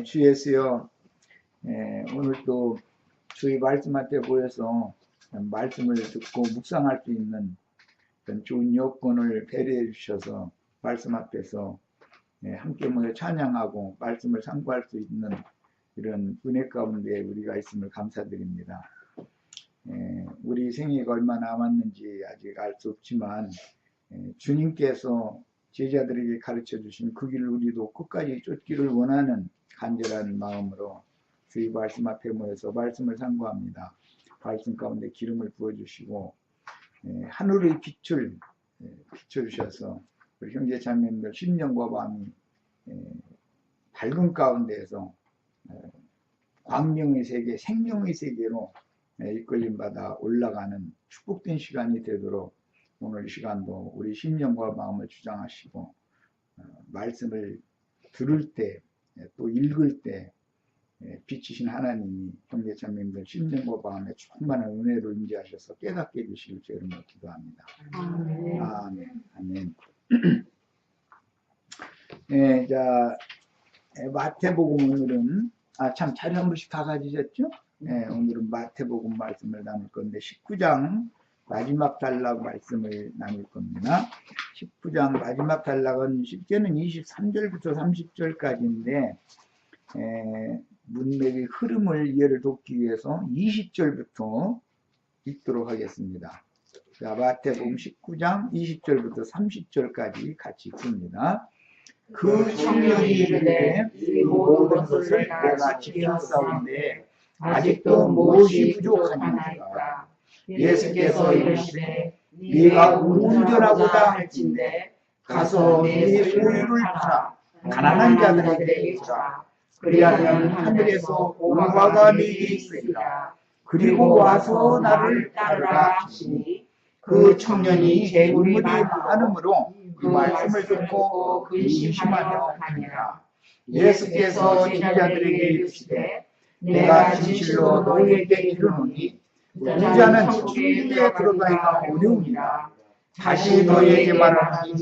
주 예수여, 오늘도 주의 말씀한테 보여서 말씀을 듣고 묵상할 수 있는 그런 좋은 여건을 배려해 주셔서 말씀 앞에서 함께 모여 찬양하고 말씀을 상고할 수 있는 이런 은혜 가운데 우리가 있음을 감사드립니다. 우리 생애가 얼마 남았는지 아직 알 수 없지만 주님께서 제자들에게 가르쳐 주신 그 길을 우리도 끝까지 쫓기를 원하는 간절한 마음으로 주의 말씀 앞에 모여서 말씀을 상고합니다. 말씀 가운데 기름을 부어주시고 하늘의 빛을 비춰주셔서 우리 형제 자매님들 심령과 마음이 밝은 가운데에서 광명의 세계, 생명의 세계로 이끌림 받아 올라가는 축복된 시간이 되도록 오늘 이 시간도 우리 심령과 마음을 주장하시고 말씀을 들을 때 또 읽을 때 빛이신 하나님이 형제 자매님들 심령과 마음에 충만한 은혜로 임재하셔서 깨닫게 해주시길 주 이름으로 기도합니다. 아멘. 아멘. 아멘. 자, 마태복음 오늘은 참 자리 한 번씩 다 가지셨죠? 오늘은 마태복음 말씀을 나눌 건데 19장 마지막 단락 말씀을 나눌 겁니다. 19장 마지막 단락은 쉽게는 23절부터 30절까지인데 문맥의 흐름을 이해를 돕기 위해서 20절부터 읽도록 하겠습니다. 자, 마태복음 19장 20절부터 30절까지 같이 읽습니다. 그 청년이 이르되 이 모든 것을 내가 지켰사온데 아직도 무엇이 부족하니까? 예수께서 이르시되 네가 온전하고자 할진대 가서 네 소유를 팔아 가난한 자들에게 주라. 그리하면 하늘에서 보화가 네게 있으리라. 그리고 와서 나를 따르라 하시니 그 청년이 재물이 많음으로 그 말씀을 듣고 근심하며 가니라. 예수께서 제자들에게 이르시되 내가 진실로 너희에게 이르노니 부자는 천국에 들어가기가 어려우니라. 다시 너희에게 말하니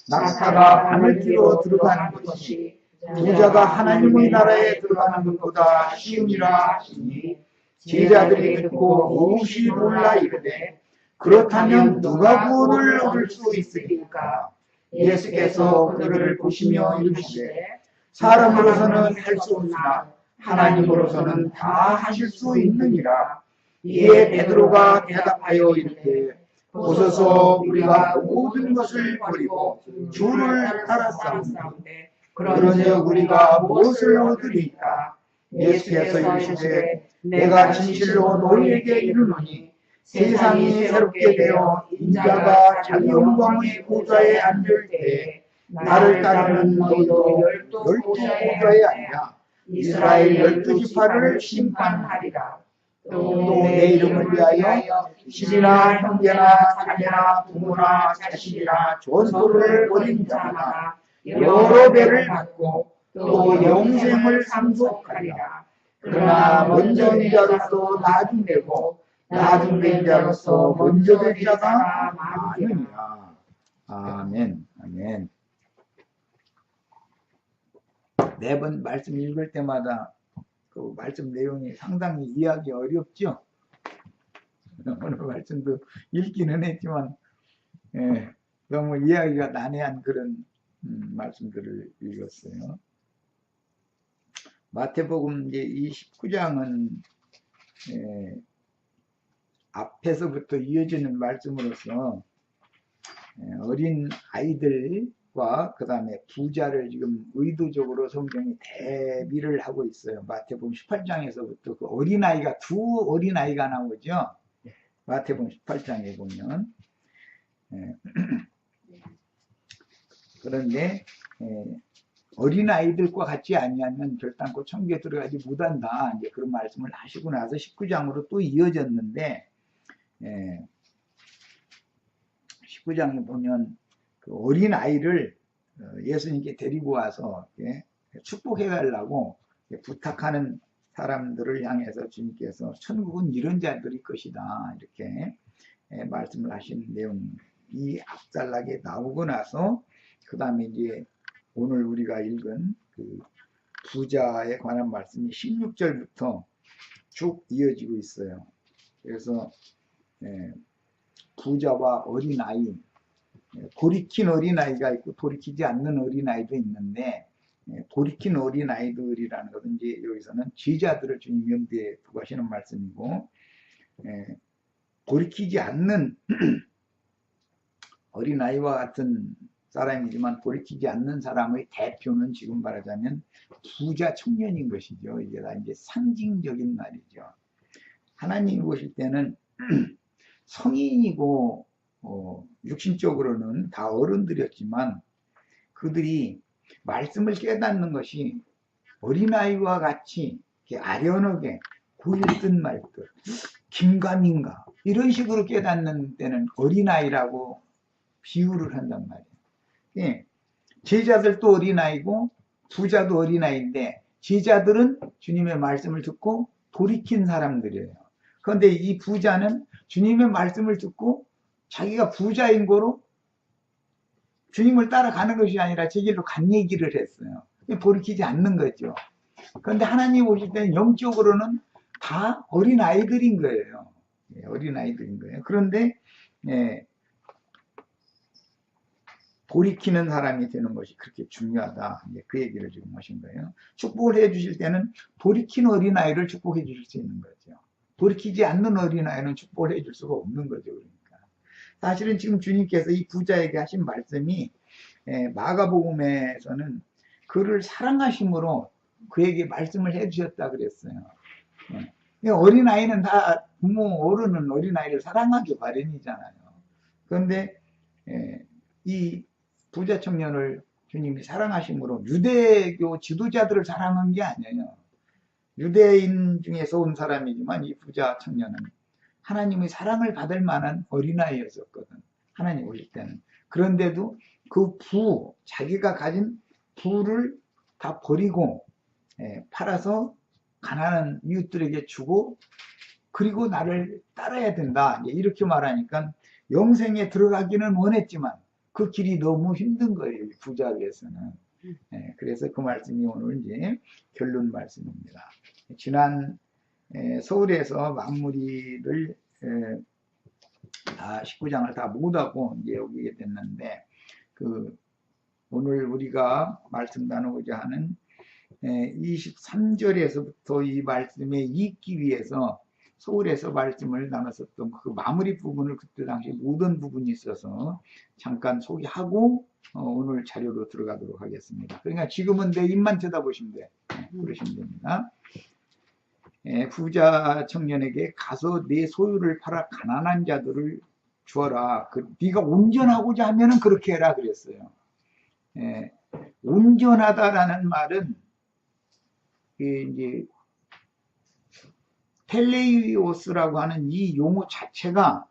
낙타가 바늘귀로 들어가는 것이 부자가 하나님의 나라에 들어가는 것보다 쉬우니라 하시니 제자들이 듣고 몹시 놀라 이르되 그렇다면 누가 구원을 얻을 수 있으리까? 예수께서 그들을 보시며 이르시되 사람으로서는 할 수 없으나 하나님으로서는 다 하실 수 있느니라. 이에 베드로가 대답하여 이르되 보소서 우리가 모든 것을 버리고 주를 따랐사온데 그런즉 우리가 무엇을 얻으리까? 예수께서 이르시되 내가 진실로 너희에게 이르노니 세상이 새롭게 되어 인자가 자기 영광의 보좌에 앉을 때에 나를 따르는 너희도 열두 보좌에 앉아 이스라엘 12지파를 심판하리라. 또 내 이름을 위하여 신이나 형제나 자매나 부모나 자식이나 전토를 벌인 자마다 여러 배를 받고 또 영생을 상속하리라. 그러나 먼저 된 자로서 나중 되고 나중 된 자로서 먼저 된 자가 많으니라. 아멘. 아멘. 매번 말씀 읽을 때마다 그 말씀 내용이 상당히 이해하기 어렵죠? 오늘 말씀도 읽기는 했지만 너무 이해하기가 난해한 그런 말씀들을 읽었어요. 마태복음 이제 이 19장은 앞에서부터 이어지는 말씀으로서 어린 아이들과 그 다음에 부자를 지금 의도적으로 성경이 대비를 하고 있어요. 마태복음 18장에서부터 그 어린아이가 두 어린아이가 나오죠. 마태복음 18장에 보면 그런데 어린아이들과 같지 아니하면 결단코 천국에 들어가지 못한다. 이제 그런 말씀을 하시고 나서 19장으로 또 이어졌는데 19장에 보면 그 어린아이를 예수님께 데리고 와서 축복해 달라고 부탁하는 사람들을 향해서 주님께서 천국은 이런 자들일 것이다. 이렇게 말씀을 하신 내용이 앞단락에 나오고 나서 그 다음에 이제 오늘 우리가 읽은 그 부자에 관한 말씀이 16절부터 쭉 이어지고 있어요. 그래서 부자와 어린아이, 돌이킨 어린아이가 있고 돌이키지 않는 어린아이도 있는데, 돌이킨 어린아이들이라는 것은 이제 여기서는 제자들을 주님 염두에 두고 하시는 말씀이고, 돌이키지 않는 어린아이와 같은 사람이지만 돌이키지 않는 사람의 대표는 지금 말하자면 부자 청년인 것이죠. 이게 다 이제 상징적인 말이죠. 하나님이 보실 때는 성인이고 육신적으로는 다 어른들이었지만 그들이 말씀을 깨닫는 것이 어린아이와 같이 아련하게 고일뜬 말들, 긴가민가 이런 식으로 깨닫는 때는 어린아이라고 비유를 한단 말이에요. 제자들도 어린아이고 부자도 어린아이인데 제자들은 주님의 말씀을 듣고 돌이킨 사람들이에요. 그런데 이 부자는 주님의 말씀을 듣고 자기가 부자인 거로 주님을 따라가는 것이 아니라 제 길로 간 얘기를 했어요. 돌이키지 않는 거죠. 그런데 하나님 보실 때는 영적으로는 다 어린아이들인 거예요. 어린아이들인 거예요. 그런데 돌이키는 사람이 되는 것이 그렇게 중요하다. 그 얘기를 지금 하신 거예요. 축복을 해 주실 때는 돌이킨 어린아이를 축복해 주실 수 있는 거죠. 돌이키지 않는 어린아이는 축복을 해 줄 수가 없는 거죠. 그러니까. 사실은 지금 주님께서 이 부자에게 하신 말씀이 마가복음에서는 그를 사랑하심으로 그에게 말씀을 해 주셨다 그랬어요. 어린아이는 다 부모, 어른은 어린아이를 사랑하기 마련이잖아요. 그런데 이 부자 청년을 주님이 사랑하심으로 유대교 지도자들을 사랑한 게 아니에요. 유대인 중에서 온 사람이지만 이 부자 청년은 하나님의 사랑을 받을 만한 어린아이였었거든. 하나님 오실 때는. 그런데도 그 자기가 가진 부를 다 버리고 팔아서 가난한 이웃들에게 주고 그리고 나를 따라야 된다. 이렇게 말하니까 영생에 들어가기는 원했지만 그 길이 너무 힘든 거예요. 부자를 위해서는. 그래서 그 말씀이 오늘 이제 결론 말씀입니다. 지난 서울에서 마무리를 다 19장을 다 못하고 이제 오게 됐는데 오늘 우리가 말씀 나누고자 하는 23절에서부터 이 말씀에 있기 위해서 서울에서 말씀을 나눴었던 그 마무리 부분을 그때 당시 모든 부분이 있어서 잠깐 소개하고 오늘 자료로 들어가도록 하겠습니다. 그러니까 지금은 내 입만 쳐다보시면 돼. 그러시면 됩니다. 부자 청년에게 가서 내 소유를 팔아 가난한 자들을 주어라. 네가 온전하고자 하면은 그렇게 해라 그랬어요. 온전하다라는 말은 이제 텔레이오스라고 하는 이 용어 자체가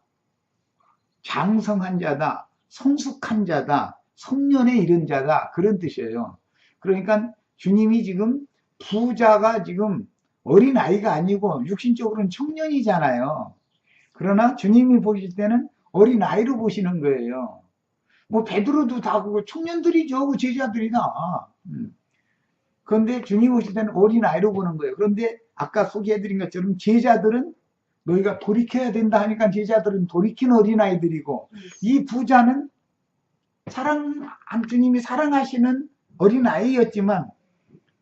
장성한 자다, 성숙한 자다, 성년에 이른 자다 그런 뜻이에요. 그러니까 주님이 지금 부자가 지금 어린아이가 아니고 육신적으로는 청년이잖아요. 그러나 주님이 보실 때는 어린아이로 보시는 거예요. 뭐 베드로도 다 그거 청년들이죠. 그 제자들이다. 그런데 주님 오실 때는 어린아이로 보는 거예요. 그런데 아까 소개해드린 것처럼 제자들은 너희가 돌이켜야 된다 하니까 제자들은 돌이킨 어린아이들이고 이 부자는 주님이 사랑하시는 어린아이였지만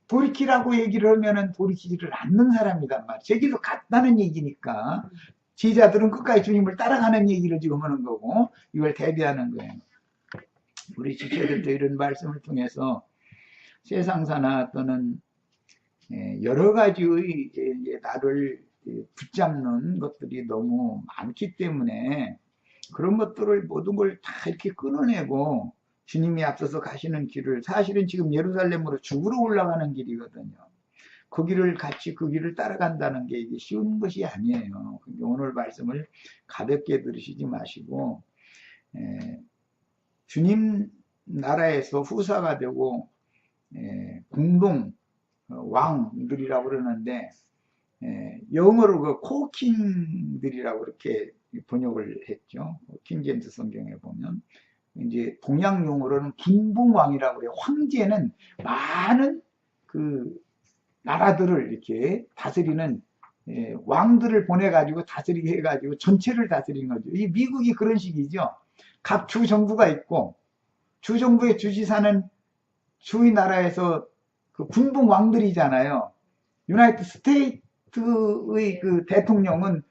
돌이키라고 얘기를 하면은 돌이키지를 않는 사람이란 말이에요. 제 길로 갔다는 얘기니까 제자들은 끝까지 주님을 따라가는 얘기를 지금 하는 거고 이걸 대비하는 거예요. 우리 지체들도 이런 말씀을 통해서 세상사나 또는 여러 가지의 나를 붙잡는 것들이 너무 많기 때문에 그런 것들을 모든 걸 다 이렇게 끊어내고 주님이 앞서서 가시는 길을 사실은 지금 예루살렘으로 죽으러 올라가는 길이거든요. 그 길을 그 길을 따라간다는 게 이게 쉬운 것이 아니에요. 오늘 말씀을 가볍게 들으시지 마시고 주님 나라에서 후사가 되고 공동 왕들이라고 그러는데 영어로 그 코킹들이라고 이렇게 번역을 했죠. 킹제임스 성경에 보면 이제 동양 용어로는 분봉왕이라고 그래요. 황제는 많은 그 나라들을 이렇게 다스리는 왕들을 보내가지고 다스리게 해가지고 전체를 다스린 거죠. 이 미국이 그런 식이죠. 각 주정부가 있고 주정부의 주지사는 주의 나라에서 그 군부 왕들이잖아요. 유나이티드 스테이트의 그 대통령은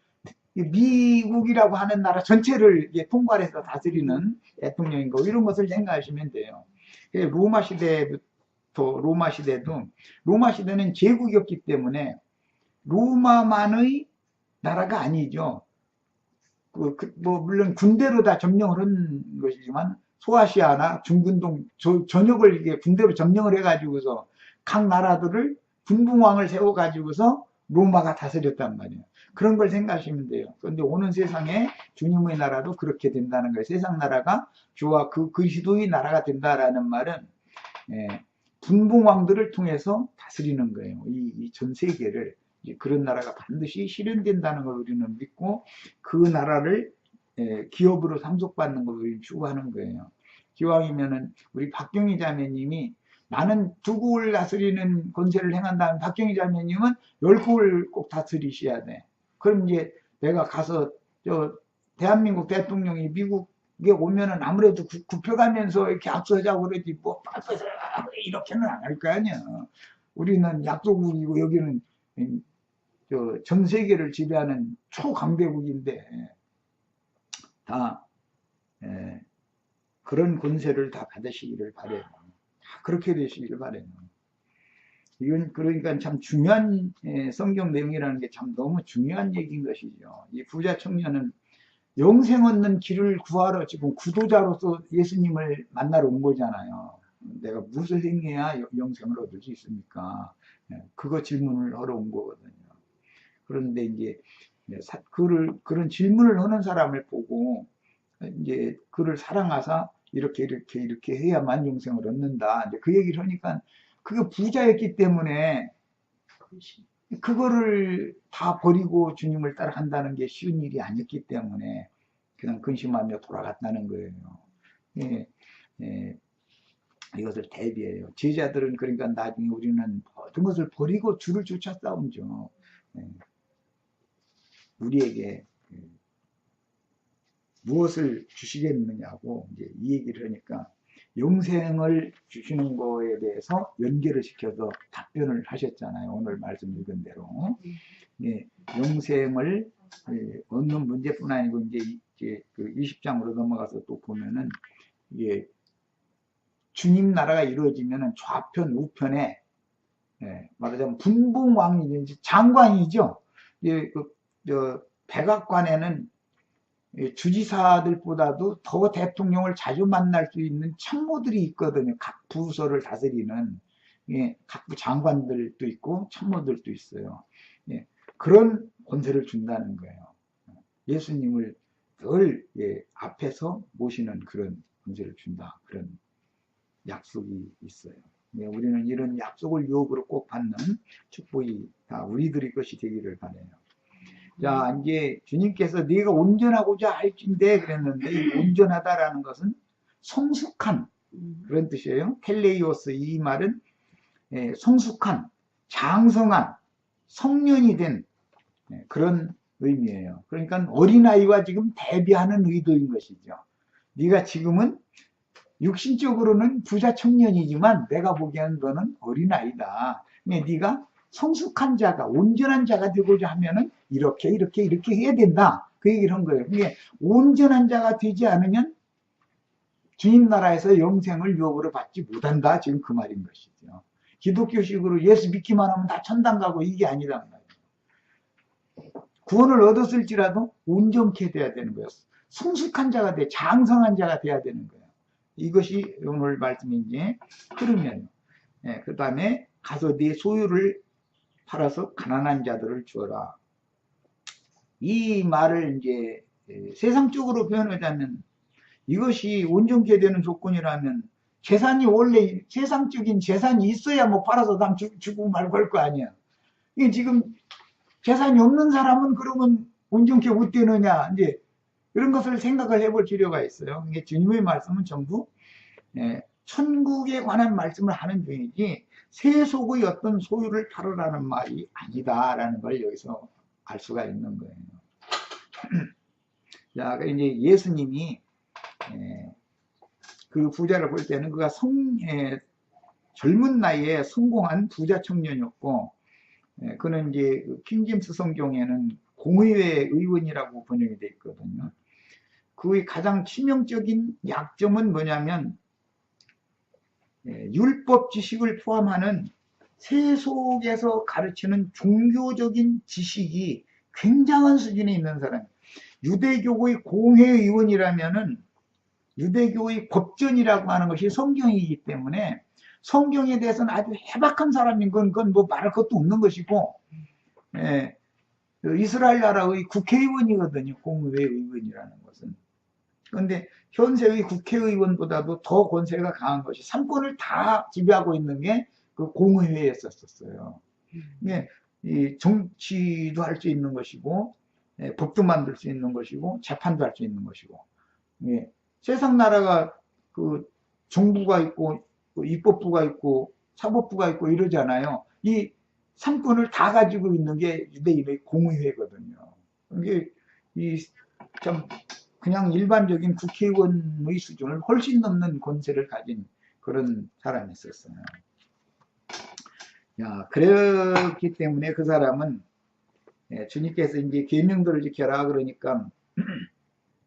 미국이라고 하는 나라 전체를 통괄해서 다스리는 대통령인 거, 이런 것을 생각하시면 돼요. 로마 시대도 로마 시대는 제국이었기 때문에 로마만의 나라가 아니죠. 물론 군대로 다 점령을 한 것이지만 소아시아나 중근동 전역을 이게 군대로 점령을 해가지고서 각 나라들을 군부왕을 세워가지고서 로마가 다스렸단 말이에요. 그런 걸 생각하시면 돼요. 그런데 오는 세상에 주님의 나라도 그렇게 된다는 거예요. 세상 나라가 주와 그리스도의 나라가 된다라는 말은 군부왕들을 통해서 다스리는 거예요. 이 전 세계를. 그런 나라가 반드시 실현된다는 걸 우리는 믿고 그 나라를 기업으로 상속받는 걸 우리는 추구하는 거예요. 기왕이면은 우리 박경희 자매님이 나는 2국을 다스리는 권세를 행한다면 박경희 자매님은 10국을 꼭 다스리셔야 돼. 그럼 이제 내가 가서 대한민국 대통령이 미국에 오면은 아무래도 굽혀가면서 이렇게 악수하자고 그러지 뭐 이렇게는 안 할 거 아니야. 우리는 약소국이고 여기는 전 세계를 지배하는 초강대국인데 다 그런 권세를 다 받으시기를 바래요. 그렇게 되시기를 바래요. 이건 그러니까 참 중요한 성경 내용이라는 게 참 너무 중요한 얘기인 것이죠. 이 부자 청년은 영생 얻는 길을 구하러 지금 구도자로서 예수님을 만나러 온 거잖아요. 내가 무엇을 행해야 영생을 얻을 수 있습니까? 그거 질문을 하러 온 거거든요. 그런데 이제 그런 질문을 하는 사람을 보고 이제 그를 사랑하사 이렇게 해야만 영생을 얻는다. 이제 그 얘기를 하니까 그게 부자였기 때문에 그거를 다 버리고 주님을 따라간다는 게 쉬운 일이 아니었기 때문에 그냥 근심하며 돌아갔다는 거예요. 이것을 대비해요. 제자들은 그러니까 나중에 우리는 모든 것을 버리고 주를 쫓아 싸운죠. 우리에게 무엇을 주시겠느냐고 이제 이 얘기를 하니까 영생을 주시는 거에 대해서 연계를 시켜서 답변을 하셨잖아요. 오늘 말씀 읽은 대로. 영생을 얻는 문제뿐 아니고 이제 그 20장으로 넘어가서 또 보면은 이게 주님 나라가 이루어지면은 좌편 우편에 말하자면 분봉왕이든지 장관이죠. 백악관에는 주지사들보다도 더 대통령을 자주 만날 수 있는 참모들이 있거든요. 각 부서를 다스리는 각 장관들도 있고 참모들도 있어요. 그런 권세를 준다는 거예요. 예수님을 늘 앞에서 모시는 그런 권세를 준다. 그런 약속이 있어요. 우리는 이런 약속을 유업으로 꼭 받는 축복이 다 우리들의 것이 되기를 바라요. 자, 이제 주님께서 네가 온전하고자 할진대 그랬는데 이 온전하다라는 것은 성숙한 그런 뜻이에요. 텔레이오스, 이 말은 성숙한, 장성한, 성년이 된 그런 의미예요. 그러니까 어린아이와 지금 대비하는 의도인 것이죠. 네가 지금은 육신적으로는 부자 청년이지만 내가 보기에는 너는 어린아이다. 네가 성숙한 자가, 온전한 자가 되고자 하면은 이렇게 해야 된다. 그 얘기를 한 거예요. 그게 온전한 자가 되지 않으면 주님 나라에서 영생을 유업으로 받지 못한다. 지금 그 말인 것이죠. 기독교식으로 예수 믿기만 하면 다 천당 가고 이게 아니란 말이에요. 구원을 얻었을지라도 온전케 돼야 되는 거예요. 성숙한 자가 돼, 장성한 자가 돼야 되는 거예요. 이것이 오늘 말씀인지 흐르면 그 다음에 가서 네 소유를 팔아서 가난한 자들을 주어라. 이 말을 이제 세상적으로 표현하자면 이것이 온전케 되는 조건이라면 재산이 원래 세상적인 재산이 있어야 뭐 팔아서 당 주고 말고 할 거 아니야. 이게 지금 재산이 없는 사람은 그러면 온전케 못 되느냐 이제 이런 것을 생각을 해볼 필요가 있어요. 이게 주님의 말씀은 전부 천국에 관한 말씀을 하는 중이지 세속의 어떤 소유를 팔으라는 말이 아니다라는 걸 여기서 알 수가 있는 거예요. 자, 이제 예수님이 그 부자를 볼 때는 그가 젊은 나이에 성공한 부자 청년이었고, 그는 이제 킹제임스 성경에는 공의회 의원이라고 번역이 되어 있거든요. 그의 가장 치명적인 약점은 뭐냐면 율법 지식을 포함하는 세속에서 가르치는 종교적인 지식이 굉장한 수준에 있는 사람. 유대교의 공회의원이라면은 유대교의 법전이라고 하는 것이 성경이기 때문에 성경에 대해서는 아주 해박한 사람인 그건 뭐 말할 것도 없는 것이고, 이스라엘 나라의 국회의원이거든요. 공회의원이라는 것은. 그런데 현재의 국회의원보다도 더 권세가 강한 것이 삼권을 다 지배하고 있는 게 그 공의회였었어요. 이 정치도 할 수 있는 것이고, 법도 만들 수 있는 것이고, 재판도 할 수 있는 것이고. 세상 나라가 그 정부가 있고, 입법부가 있고, 사법부가 있고 이러잖아요. 이 삼권을 다 가지고 있는 게 유대인의 공의회거든요. 이게 참 그냥 일반적인 국회의원의 수준을 훨씬 넘는 권세를 가진 그런 사람이었어요. 그렇기 때문에 그 사람은 주님께서 이제 계명들을 지켜라 그러니까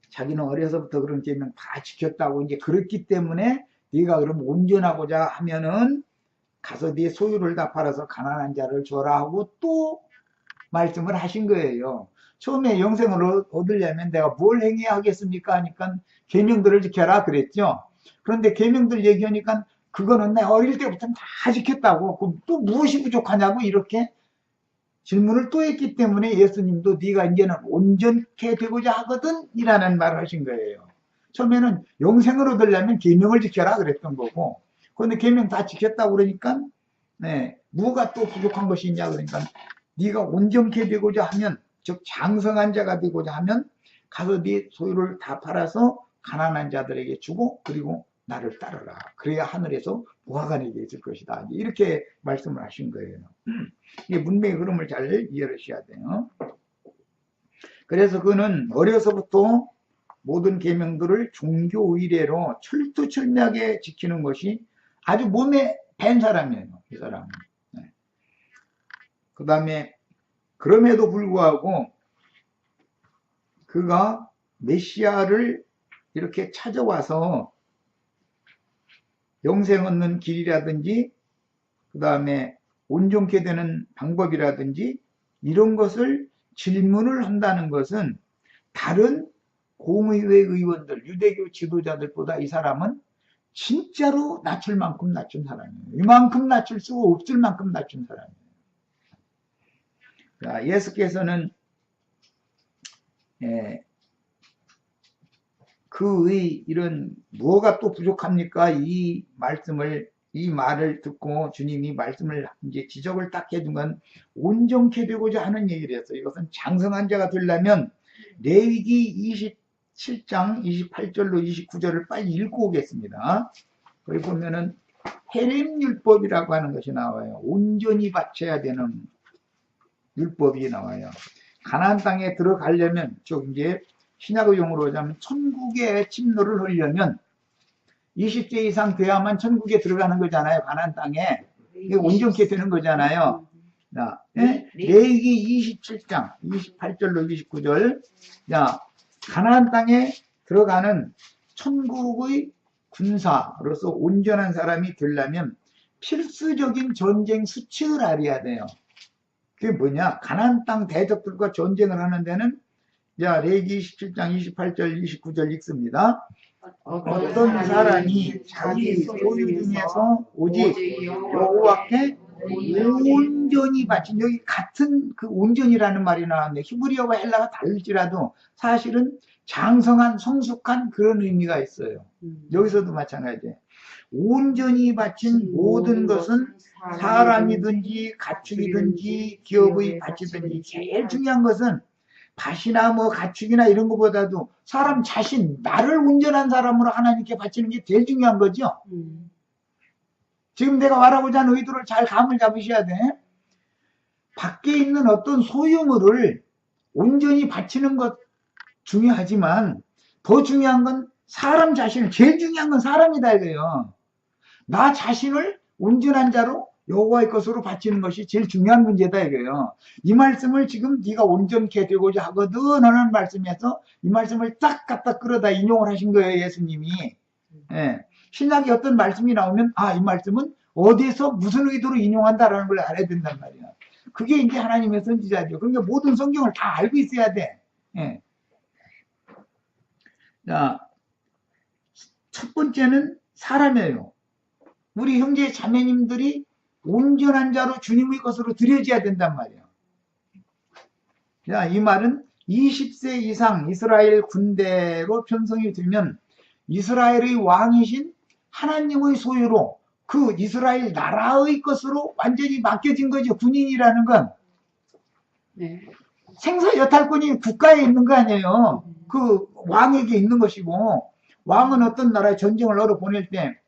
자기는 어려서부터 그런 계명 다 지켰다고 이제 그렇기 때문에 네가 그럼 온전하고자 하면은 가서 네 소유를 다 팔아서 가난한 자를 줘라 하고 또 말씀을 하신 거예요. 처음에 영생을 얻으려면 내가 뭘 행해야 하겠습니까 하니까 계명들을 지켜라 그랬죠. 그런데 계명들 얘기하니까 그거는 내가 어릴 때부터 다 지켰다고, 그럼 또 무엇이 부족하냐고 이렇게 질문을 또 했기 때문에 예수님도 네가 이제는 온전케 되고자 하거든 이라는 말을 하신 거예요. 처음에는 영생을 얻으려면 계명을 지켜라 그랬던 거고, 그런데 계명 다 지켰다고 그러니까 뭐가 또 부족한 것이 있냐 그러니까 네가 온전케 되고자 하면, 즉 장성한 자가 되고자 하면 가서 네 소유를 다 팔아서 가난한 자들에게 주고 그리고 나를 따르라. 그래야 하늘에서 무화과 내게 있을 것이다. 이렇게 말씀을 하신 거예요. 이게 문맥의 흐름을 잘 이해하셔야 돼요. 그래서 그는 어려서부터 모든 계명들을 종교 의례로 철두철미하게 지키는 것이 아주 몸에 밴 사람이에요. 이 사람은. 그 다음에 그럼에도 불구하고 그가 메시아를 이렇게 찾아와서 영생 얻는 길이라든지 그 다음에 온전케 되는 방법이라든지 이런 것을 질문을 한다는 것은 다른 공의회 의원들, 유대교 지도자들보다 이 사람은 진짜로 낮출 만큼 낮춘 사람이에요. 이만큼 낮출 수가 없을 만큼 낮춘 사람이에요. 자, 예수께서는 그의 이런 뭐가 또 부족합니까? 이 말을 듣고 주님이 말씀을 이제 지적을 딱 해준 건 온전케 되고자 하는 얘기를 했어요. 이것은 장성한 자가 되려면 레위기 27장 28절로 29절을 빨리 읽고 오겠습니다. 거기 보면은 헤렘 율법이라고 하는 것이 나와요. 온전히 바쳐야 되는 율법이 나와요. 가나안 땅에 들어가려면 즉 이제 신약의 용어로 하자면 천국의 침노를 하려면 20세 이상 돼야만 천국에 들어가는 거잖아요. 가나안 땅에. 이게 온전케 되는 거잖아요. 자, 레위기 27장 28절로 29절. 자, 가나안 땅에 들어가는 천국의 군사로서 온전한 사람이 되려면 필수적인 전쟁 수칙을 알아야 돼요. 그게 뭐냐? 가나안 땅 대적들과 전쟁을 하는 데는 자, 레위기 27장 28절 29절 읽습니다. 어떤 사람이 자기 소유 중에서 오직 여호와께 온전히 바친, 여기 같은 그 온전이라는 말이 나왔는데 히브리어와 헬라가 다를지라도 사실은 장성한 성숙한 그런 의미가 있어요. 여기서도 마찬가지예요. 온전히 바친 모든 것은 사람이든지 가축이든지 기업의 밭이든지 제일 중요한 것은 밭이나 뭐 가축이나 이런 것보다도 사람 자신, 나를 온전한 사람으로 하나님께 바치는 게 제일 중요한 거죠. 지금 내가 말하고자 하는 의도를 잘 감을 잡으셔야 돼. 밖에 있는 어떤 소유물을 온전히 바치는 것 중요하지만 더 중요한 건 사람 자신을, 제일 중요한 건 사람이다 이거예요. 나 자신을 온전한 자로 여호와의 것으로 바치는 것이 제일 중요한 문제다 이거예요. 이 말씀을 지금 네가 온전케 되고자 하거든 하는 말씀에서 이 말씀을 딱 갖다 끌어다 인용을 하신 거예요, 예수님이. 예. 신약에 어떤 말씀이 나오면 이 말씀은 어디에서 무슨 의도로 인용한다라는 걸 알아야 된단 말이야. 그게 이제 하나님의 선지자죠. 그러니까 모든 성경을 다 알고 있어야 돼. 예. 자, 첫 번째는 사람이에요. 우리 형제 자매님들이 온전한 자로 주님의 것으로 드려져야 된단 말이에요. 자, 이 말은 20세 이상 이스라엘 군대로 편성이 되면 이스라엘의 왕이신 하나님의 소유로 그 이스라엘 나라의 것으로 완전히 맡겨진 거죠. 군인이라는 건. 네. 생사여탈권이 국가에 있는 거 아니에요. 그 왕에게 있는 것이고, 왕은 어떤 나라에 전쟁을 넣어 보낼 때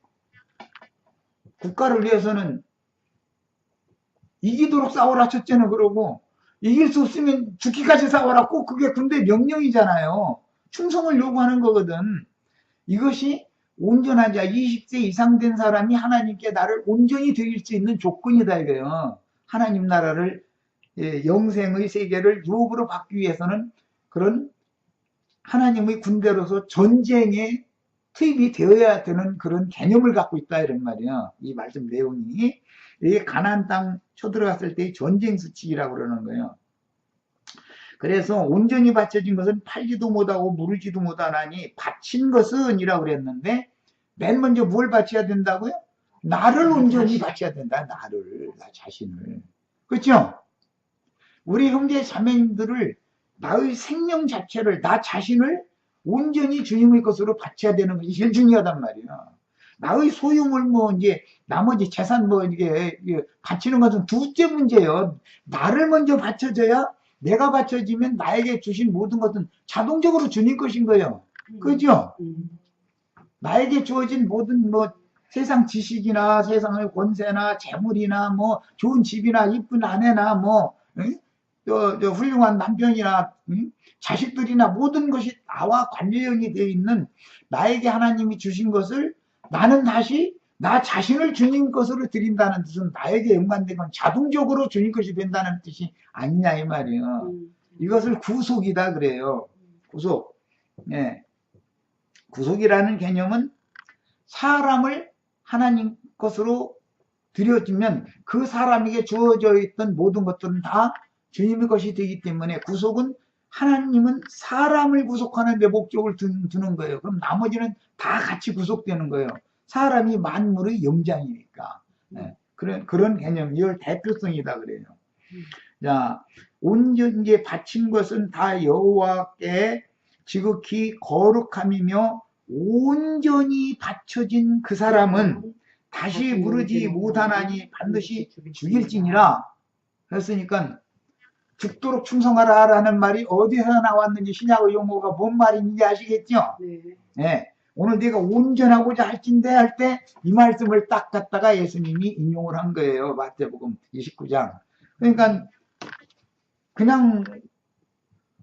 국가를 위해서는 이기도록 싸워라 첫째는 그러고, 이길 수 없으면 죽기까지 싸워라, 꼭 그게 군대 명령이잖아요. 충성을 요구하는 거거든. 이것이 온전한 자, 20세 이상 된 사람이 하나님께 나를 온전히 드릴 수 있는 조건이다 이거예요. 하나님 나라를, 영생의 세계를 유업으로 받기 위해서는 그런 하나님의 군대로서 전쟁에 투입이 되어야 되는 그런 개념을 갖고 있다 이런 말이야. 이 말씀 내용이 이게 가나안 땅 쳐들어갔을 때의 전쟁 수칙이라고 그러는 거예요. 그래서 온전히 바쳐진 것은 팔지도 못하고 무르지도 못하나니 바친 것은 이라고 그랬는데 맨 먼저 뭘 바쳐야 된다고요? 나를 온전히 바쳐야 된다. 나를, 나 자신을. 그렇죠? 우리 형제 자매님들을, 나의 생명 자체를, 나 자신을 온전히 주님의 것으로 바쳐야 되는 것이 제일 중요하단 말이야. 나의 소유물 이제 나머지 재산 이게 바치는 것은 둘째 문제예요. 나를 먼저 바쳐줘야, 내가 바쳐지면 나에게 주신 모든 것은 자동적으로 주님 것인 거예요. 그죠? 나에게 주어진 모든 세상 지식이나 세상의 권세나 재물이나 좋은 집이나 이쁜 아내나 훌륭한 남편이나 자식들이나 모든 것이 나와 관련이 되어 있는 나에게 하나님이 주신 것을 나는 다시 나 자신을 주님 것으로 드린다는 뜻은 나에게 연관된 건 자동적으로 주님 것이 된다는 뜻이 아니냐 이 말이에요. 이것을 구속이다 그래요. 구속. 예. 구속이라는 개념은 사람을 하나님 것으로 드려지면 그 사람에게 주어져 있던 모든 것들은 다 주님의 것이 되기 때문에, 구속은 하나님은 사람을 구속하는 데 목적을 두는 거예요. 그럼 나머지는 다 같이 구속되는 거예요. 사람이 만물의 영장이니까. 네. 그런 개념, 이걸 대표성이다 그래요. 자, 온전히 바친 것은 다 여호와께 지극히 거룩함이며 온전히 바쳐진 그 사람은 다시 무르지 못하나니 반드시 죽일지니라. 그랬으니까 죽도록 충성하라 라는 말이 어디서 나왔는지, 신약의 용어가 뭔 말인지 아시겠죠? 네. 네. 오늘 내가 온전하고자 할진대 할 때 이 말씀을 딱 갖다가 예수님이 인용을 한 거예요. 마태복음 29장. 그러니까 그냥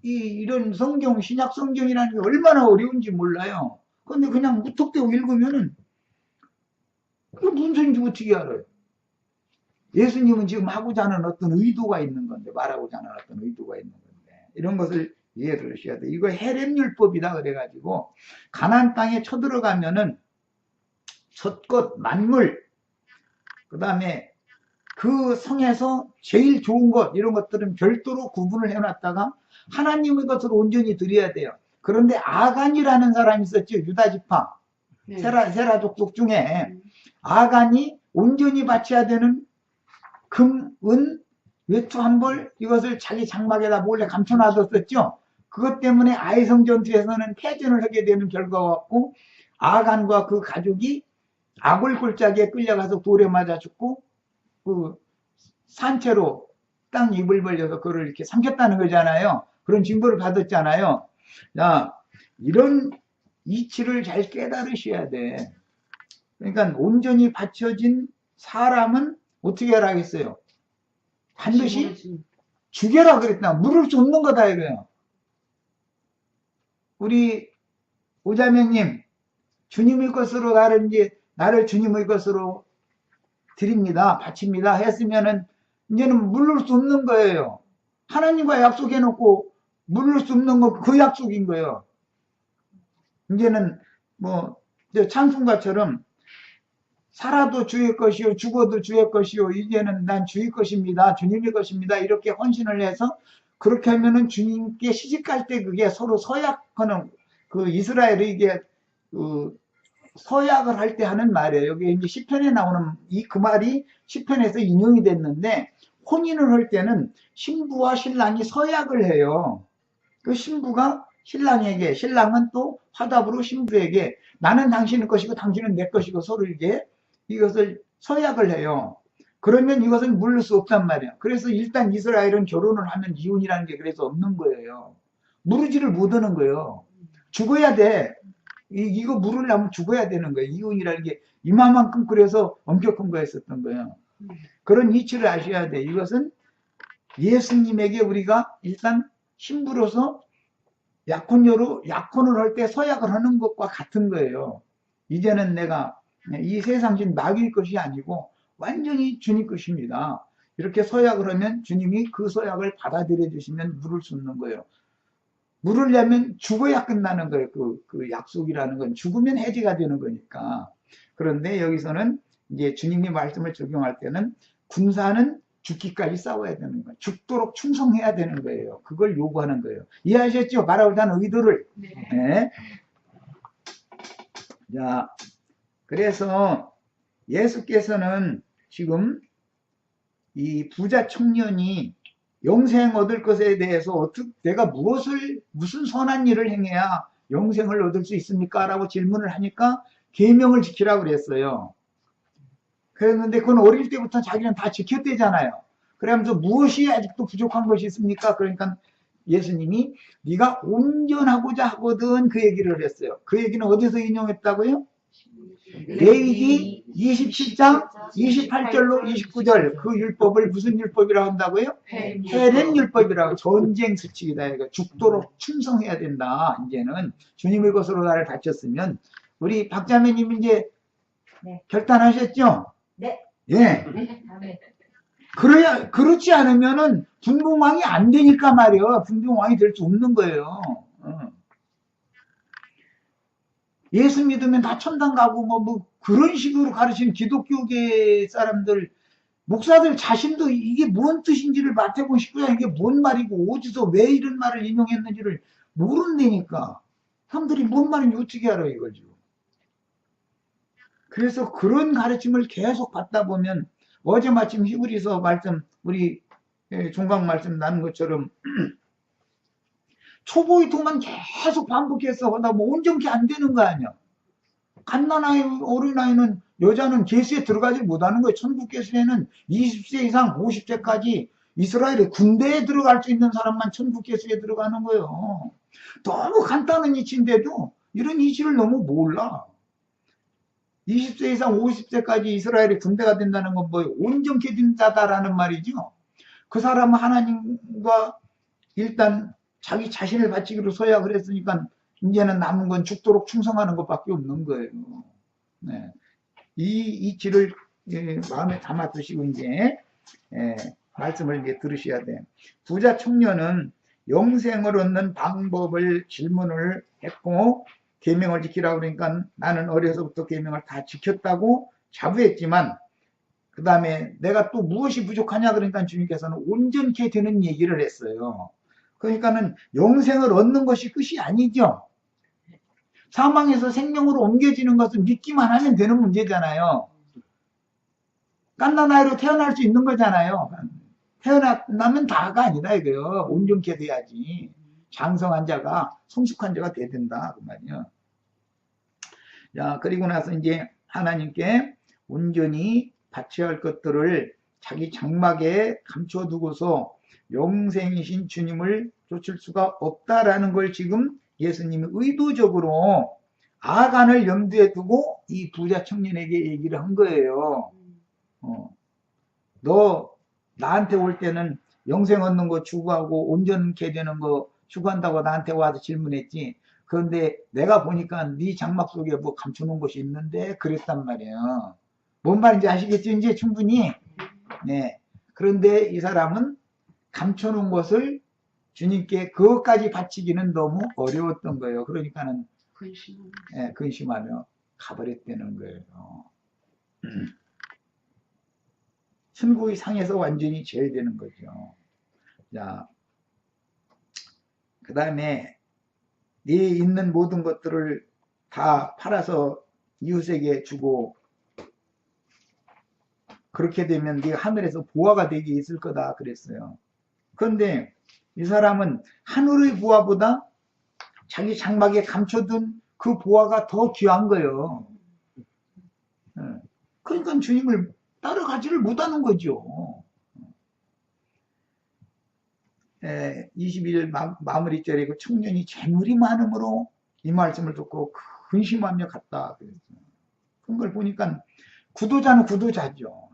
이런 성경, 신약 성경이라는 게 얼마나 어려운지 몰라요. 근데 그냥 무턱대고 읽으면은 그게 무슨 소리인지 어떻게 알아요? 예수님은 지금 하고자 하는 어떤 의도가 있는 건데, 말하고자 하는 어떤 의도가 있는 건데, 이런 것을 이해를 하셔야 돼요. 이거 헤렘율법이다 그래가지고 가나안 땅에 쳐들어가면은 젖것, 만물, 그 다음에 그 성에서 제일 좋은 것, 이런 것들은 별도로 구분을 해놨다가 하나님의 것을 온전히 드려야 돼요. 그런데 아간이라는 사람이 있었죠. 유다지파, 네. 세라 족속 중에 아간이 온전히 바쳐야 되는 금, 은, 외투 한 벌, 이것을 자기 장막에다 몰래 감춰놔뒀었죠. 그것 때문에 아이성 전투에서는 패전을 하게 되는 결과가 왔고, 아간과 그 가족이 아골 골짜기에 끌려가서 돌에 맞아 죽고, 그 산채로 땅 입을 벌려서 그를 이렇게 삼켰다는 거잖아요. 그런 징벌을 받았잖아요. 자, 이런 이치를 잘 깨달으셔야 돼. 그러니까 온전히 바쳐진 사람은 어떻게 하라 했어요? 반드시 죽여라 그랬다. 물을 수 없는 거다 이거예요. 우리 오자매님, 주님의 것으로 나를 주님의 것으로 드립니다. 바칩니다. 했으면은 이제는 물을 수 없는 거예요. 하나님과 약속해놓고 물을 수 없는 거 그 약속인 거예요. 이제는 뭐 찬송가처럼 살아도 주의 것이요 죽어도 주의 것이요 이제는 난 주의 것입니다. 주님의 것입니다. 이렇게 헌신을 해서 그렇게 하면은 주님께 시집갈 때 그게 서로 서약하는 그 이스라엘이 이게 서약을 할 때 하는 말이에요. 여기 이제 시편에 나오는 그 말이 시편에서 인용이 됐는데 혼인을 할 때는 신부와 신랑이 서약을 해요. 그 신부가 신랑에게, 신랑은 또 화답으로 신부에게 나는 당신의 것이고 당신은 내 것이고 서로에게 이것을 서약을 해요. 그러면 이것은 물릴 수 없단 말이에요. 그래서 일단 이스라엘은 결혼을 하면 이혼이라는 게 그래서 없는 거예요. 무르지를 못하는 거예요. 죽어야 돼. 이거 물으려면 죽어야 되는 거예요. 이혼이라는 게 이만큼 그래서 엄격한 거였었던 거예요. 그런 이치를 아셔야 돼. 이것은 예수님에게 우리가 일단 신부로서 약혼을 할 때 서약을 하는 것과 같은 거예요. 이제는 내가 이 세상신 마귀의 것이 아니고 완전히 주님 것입니다. 이렇게 서약을 하면 주님이 그 서약을 받아들여 주시면 물을 수 있는 거예요. 물으려면 죽어야 끝나는 거예요. 그 약속이라는 건 죽으면 해지가 되는 거니까. 그런데 여기서는 이제 주님의 말씀을 적용할 때는 군사는 죽기까지 싸워야 되는 거예요. 죽도록 충성해야 되는 거예요. 그걸 요구하는 거예요. 이해하셨죠? 말하고자 하는 의도를. 네. 네. 자, 그래서 예수께서는 지금 이 부자 청년이 영생 얻을 것에 대해서 내가 무슨 선한 일을 행해야 영생을 얻을 수 있습니까? 라고 질문을 하니까 계명을 지키라고 그랬어요. 그랬는데 그건 어릴 때부터 자기는 다 지켰대잖아요. 그러면서 무엇이 아직도 부족한 것이 있습니까? 그러니까 예수님이 네가 온전하고자 하거든 그 얘기를 했어요. 그 얘기는 어디서 인용했다고요? 레위기 27장 28절로 29절 그 율법을 무슨 율법이라고 한다고요? 헤렌 율법이라고. 전쟁 수칙이다. 그러니까 죽도록 충성해야 된다. 이제는 주님의 것으로 나를 바쳤으면 우리 박자매님 이제 네. 결단하셨죠? 네. 예. 그렇지 않으면은 분봉왕이 안 되니까 말이에요. 분봉왕이 될 수 없는 거예요. 예수 믿으면 다 천당 가고 뭐 그런 식으로 가르치는 기독교계 사람들, 목사들 자신도 이게 뭔 뜻인지를 마태복음 19장 이게 뭔 말이고 어디서 왜 이런 말을 인용했는지를 모른다니까. 사람들이 뭔 말인지 어떻게 알아요 이거죠. 그래서 그런 가르침을 계속 받다 보면 어제 마침 히브리서 말씀 우리 종강 말씀 나눈 것처럼 초보이통만 계속 반복해서 하다 뭐 온전히 안 되는 거 아니야. 갓난아이, 어린아이는 여자는 계수에 들어가지 못하는 거예요. 천국 계수에는 20세 이상 50세까지 이스라엘의 군대에 들어갈 수 있는 사람만 천국 계수에 들어가는 거예요. 너무 간단한 이치인데도 이런 이치를 너무 몰라. 20세 이상 50세까지 이스라엘의 군대가 된다는 건 뭐 온전케 된다라는 말이죠. 그 사람은 하나님과 일단 자기 자신을 바치기로 서약을 했으니까 이제는 남은 건 죽도록 충성하는 것밖에 없는 거예요. 네. 이 이치를 마음에 담아 두시고 이제 말씀을 이제 들으셔야 돼요. 부자 청년은 영생을 얻는 방법을 질문을 했고 계명을 지키라고 그러니까 나는 어려서부터 계명을 다 지켰다고 자부했지만 그 다음에 내가 또 무엇이 부족하냐 그러니까 주님께서는 온전케 되는 얘기를 했어요. 그러니까는 영생을 얻는 것이 끝이 아니죠. 사망에서 생명으로 옮겨지는 것은 믿기만 하면 되는 문제잖아요. 갓난아이로 태어날 수 있는 거잖아요. 태어나면 다가 아니다 이거요. 온전케 돼야지. 장성한 자가 성숙한 자가 돼야 된다 그 말이요. 자, 그리고 나서 이제 하나님께 온전히 바쳐야 할 것들을 자기 장막에 감춰두고서 영생이신 주님을 쫓을 수가 없다라는 걸 지금 예수님이 의도적으로 아간을 염두에 두고 이 부자 청년에게 얘기를 한 거예요. 너 나한테 올 때는 영생 얻는 거 추구하고 온전케 되는 거 추구한다고 나한테 와서 질문했지. 그런데 내가 보니까 네 장막 속에 뭐 감춰놓은 것이 있는데 그랬단 말이에요. 뭔 말인지 아시겠죠? 이제 충분히. 네. 그런데 이 사람은 감춰놓은 것을 주님께 그것까지 바치기는 너무 어려웠던 거예요. 그러니까는 근심하며 가버렸다는 거예요. 천국의 상에서 완전히 제외되는 거죠. 자, 그 다음에 네 있는 모든 것들을 다 팔아서 이웃에게 주고 그렇게 되면 네가 하늘에서 보화가 되게 있을 거다 그랬어요. 그런데 이 사람은 하늘의 보화보다 자기 장막에 감춰둔 그 보화가 더 귀한 거예요. 그러니까 주님을 따라가지를 못하는 거죠. 21일 마무리 절에 그 청년이 재물이 많음으로 이 말씀을 듣고 근심하며 갔다 그랬어요. 그런 걸 보니까 구도자는 구도자죠.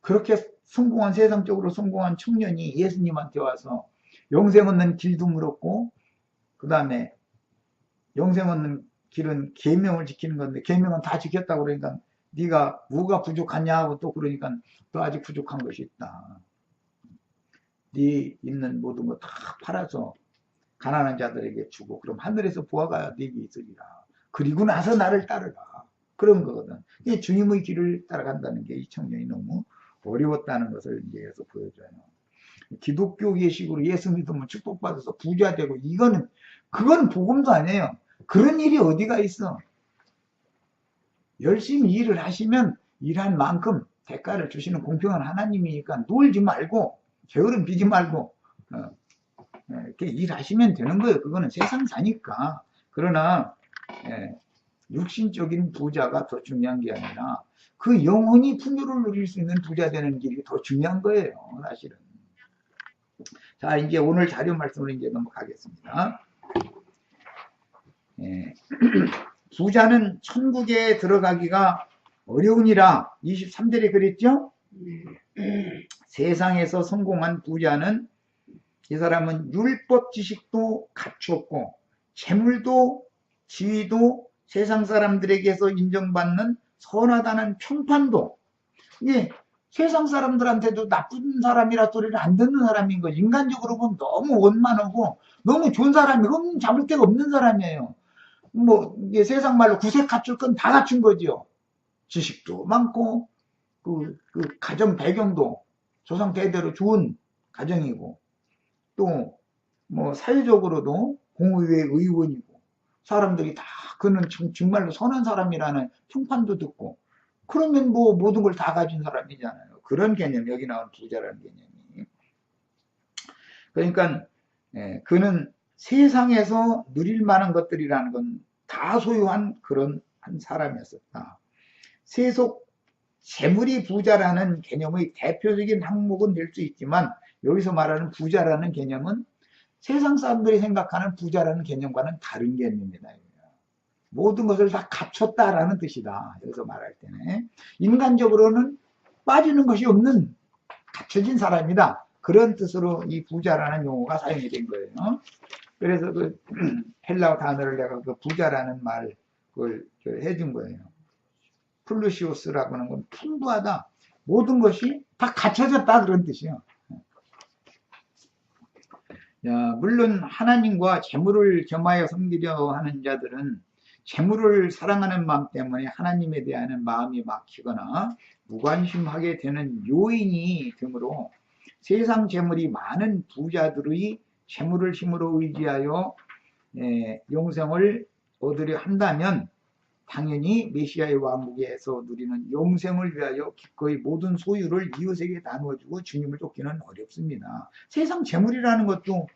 그렇게 성공한 세상적으로 성공한 청년이 예수님한테 와서 영생 얻는 길도 물었고 그 다음에 영생 얻는 길은 계명을 지키는 건데 계명은 다 지켰다고 그러니까 네가 뭐가 부족하냐 하고 또 그러니까 또 아직 부족한 것이 있다. 네 있는 모든 거 다 팔아서 가난한 자들에게 주고 그럼 하늘에서 보아가 네게 있으리라. 그리고 나서 나를 따르라. 그런 거거든. 주님의 길을 따라간다는 게 이 청년이 너무 어려웠다는 것을 이제 여기서 보여줘요. 기독교 예식으로 예수 믿으면 축복받아서 부자 되고 그건 복음도 아니에요. 그런 일이 어디가 있어. 열심히 일을 하시면 일한 만큼 대가를 주시는 공평한 하나님이니까 놀지 말고 게으름 피지 말고 이렇게 일하시면 되는 거예요. 그거는 세상 사니까. 그러나 육신적인 부자가 더 중요한 게 아니라 그 영혼이 풍요를 누릴 수 있는 부자 되는 길이 더 중요한 거예요. 사실은. 자, 이제 오늘 자료 말씀으로 이제 넘어가겠습니다. 부자는 천국에 들어가기가 어려우니라 23절에 그랬죠? 세상에서 성공한 부자는 이 사람은 율법 지식도 갖추었고 재물도 지위도 세상 사람들에게서 인정받는 선하다는 평판도 세상 사람들한테도 나쁜 사람이라 소리를 안 듣는 사람인 거죠. 인간적으로 보면 너무 원만하고 너무 좋은 사람이 잡을 데가 없는 사람이에요. 이게 세상 말로 구색 갖출 건 다 갖춘 거죠. 지식도 많고 그 가정 배경도 조상 대대로 좋은 가정이고 또 사회적으로도 공의회 의원이고 사람들이 다 그는 정말로 선한 사람이라는 평판도 듣고 그러면 모든 걸 다 가진 사람이잖아요. 그런 개념, 여기 나온 부자라는 개념이. 그러니까 그는 세상에서 누릴 만한 것들이라는 건 다 소유한 그런 한 사람이었었다. 세속 재물이 부자라는 개념의 대표적인 항목은 될 수 있지만 여기서 말하는 부자라는 개념은 세상 사람들이 생각하는 부자라는 개념과는 다른 개념입니다. 모든 것을 다 갖췄다라는 뜻이다. 여기서 말할 때는 인간적으로는 빠지는 것이 없는 갖춰진 사람이다. 그런 뜻으로 이 부자라는 용어가 사용이 된 거예요. 그래서 그 헬라어 단어를 내가 그 부자라는 말 그걸 해준 거예요. 플루시오스라고 하는 건 풍부하다. 모든 것이 다 갖춰졌다 그런 뜻이에요. 물론 하나님과 재물을 겸하여 섬기려 하는 자들은 재물을 사랑하는 마음 때문에 하나님에 대한 마음이 막히거나 무관심하게 되는 요인이 되므로 세상 재물이 많은 부자들의 재물을 힘으로 의지하여 영생을 얻으려 한다면 당연히 메시아의 왕국에서 누리는 영생을 위하여 기꺼이 모든 소유를 이웃에게 나누어주고 주님을 쫓기는 어렵습니다. 세상 재물이라는 것도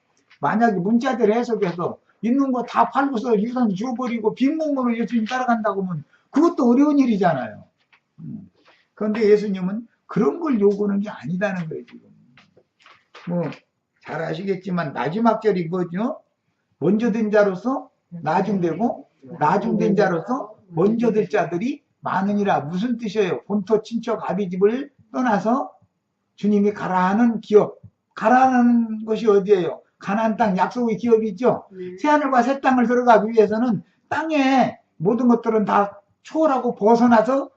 만약에 문자들 해석해서 있는 거 다 팔고서 유산 줘버리고 빈몸으로 예수님 따라간다고 하면 그것도 어려운 일이잖아요. 그런데 예수님은 그런 걸 요구하는 게 아니다는 거예요. 지금 잘 아시겠지만 마지막 절이 뭐죠? 먼저 된 자로서 나중되고 나중된 자로서 먼저 될 자들이 많으니라 무슨 뜻이에요? 본토 친척 아비집을 떠나서 주님이 가라하는 기업, 가라하는 것이 어디예요? 가나안 땅 약속의 기업이 있죠. 새하늘과 새 땅을 들어가기 위해서는 땅에 모든 것들은 다 초월하고 벗어나서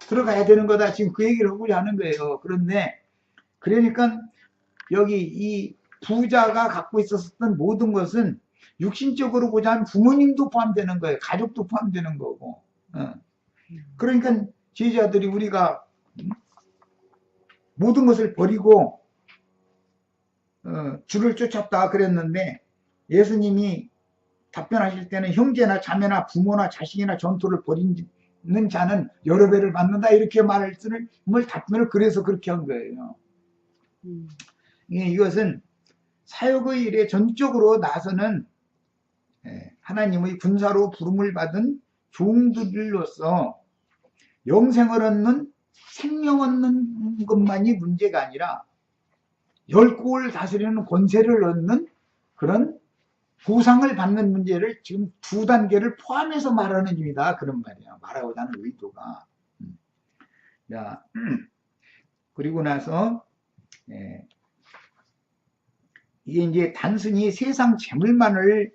들어가야 되는 거다. 지금 그 얘기를 하고자 하는 거예요. 그런데 그러니까 여기 이 부자가 갖고 있었던 모든 것은 육신적으로 보자면 부모님도 포함되는 거예요. 가족도 포함되는 거고. 그러니까 제자들이 우리가 모든 것을 버리고 주를 쫓았다 그랬는데 예수님이 답변하실 때는 형제나 자매나 부모나 자식이나 전토를 벌이는 자는 여러 배를 받는다 이렇게 말씀을 답변을 그래서 그렇게 한 거예요. 이것은 사역의 일에 전적으로 나서는 하나님의 군사로 부름을 받은 종들로서 영생을 얻는 생명 얻는 것만이 문제가 아니라 열국을 다스리는 권세를 얻는 그런 보상을 받는 문제를 지금 두 단계를 포함해서 말하는 중이다. 그런 말이야. 말하고자 하는 의도가. 자, 그리고 나서 이게 이제 단순히 세상 재물만을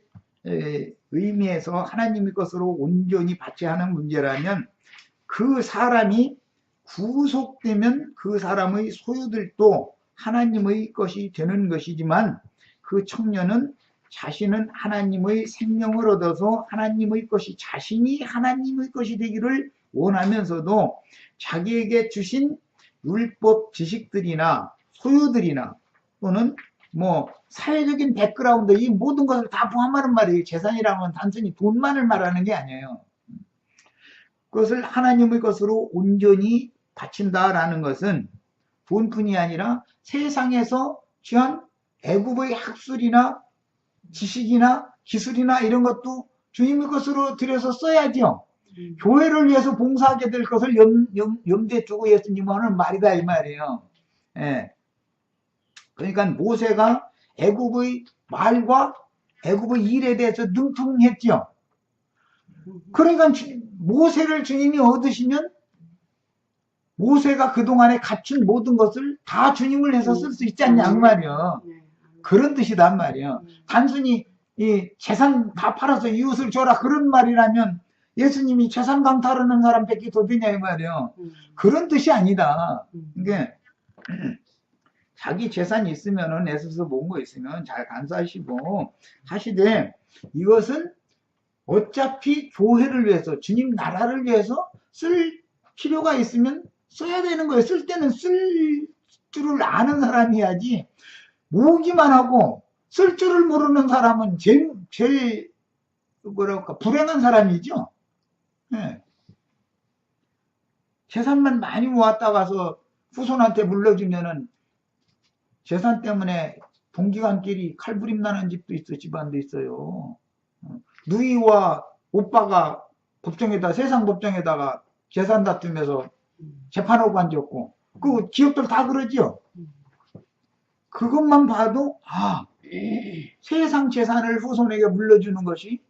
의미해서 하나님의 것으로 온전히 받지 하는 문제라면 그 사람이 구속되면 그 사람의 소유들도 하나님의 것이 되는 것이지만 그 청년은 자신은 하나님의 생명을 얻어서 하나님의 것이 자신이 하나님의 것이 되기를 원하면서도 자기에게 주신 율법 지식들이나 소유들이나 또는 뭐 사회적인 백그라운드 이 모든 것을 다 포함하는 말이에요. 재산이라면 단순히 돈만을 말하는 게 아니에요. 그것을 하나님의 것으로 온전히 바친다라는 것은 돈뿐이 아니라 세상에서 취한 애굽의 학술이나 지식이나 기술이나 이런 것도 주님의 것으로 들여서 써야죠. 교회를 위해서 봉사하게 될 것을 염두에 두고 예수님은 하는 말이다 이 말이에요. 예. 그러니까 모세가 애굽의 말과 애굽의 일에 대해서 능통했죠. 그러니까 모세를 주님이 얻으시면 모세가 그동안에 갖춘 모든 것을 다 주님을 해서 쓸 수 있지 않냐 그 말이야. 그런 뜻이단 말이야. 단순히 이 재산 다 팔아서 이웃을 줘라 그런 말이라면 예수님이 재산 강탈하는 사람 뺏기 더 되냐 이 말이야. 그런 뜻이 아니다. 그러니까 자기 재산이 있으면은 애써서 모은 거 있으면 잘 간수하시고 하시되 이것은 어차피 교회를 위해서 주님 나라를 위해서 쓸 필요가 있으면 써야 되는 거예요. 쓸 때는 쓸 줄을 아는 사람이야지 모으기만 하고 쓸 줄을 모르는 사람은 제일 뭐랄까 불행한 사람이죠. 네. 재산만 많이 모았다 가서 후손한테 물려주면은 재산 때문에 동기간끼리 칼부림 나는 집도 있어, 집안도 있어요. 누이와 오빠가 법정에다 세상 법정에다가 재산 다투면서 재판하고 앉았고 그 기업들 다 그러죠. 그것만 봐도 세상 재산을 후손에게 물려주는 것이